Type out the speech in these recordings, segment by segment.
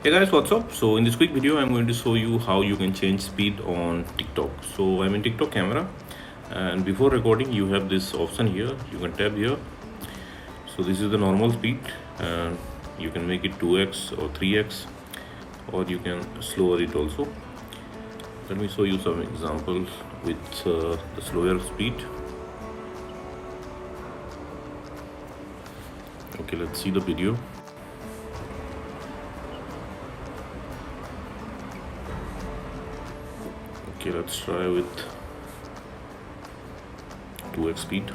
Hey guys, what's up? So in this quick video I'm going to show you how you can change speed on TikTok. So I'm in TikTok camera, and before recording you have this option here. You can tap here. So this is the normal speed, and you can make it 2x or 3x, or you can slower it also. Let me show you some examples with the slower speed. Okay, let's see the video. Okay, let's try with 2x speed.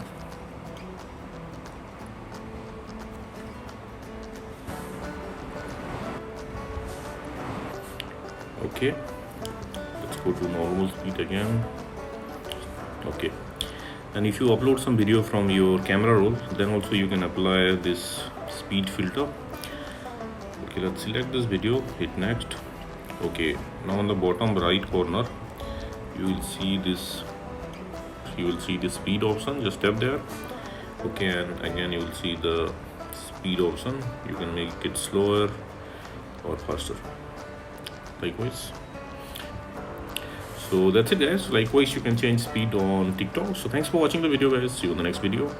Okay, let's go to normal speed again. Okay, and if you upload some video from your camera roll, then also you can apply this speed filter. Okay, let's select this video, hit next. Okay, now on the bottom right corner you will see this speed option. Just tap there. Okay, and again you will see the speed option. You can make it slower or faster, likewise. So that's it guys. Likewise, you can change speed on TikTok. So thanks for watching the video guys. See you in the next video.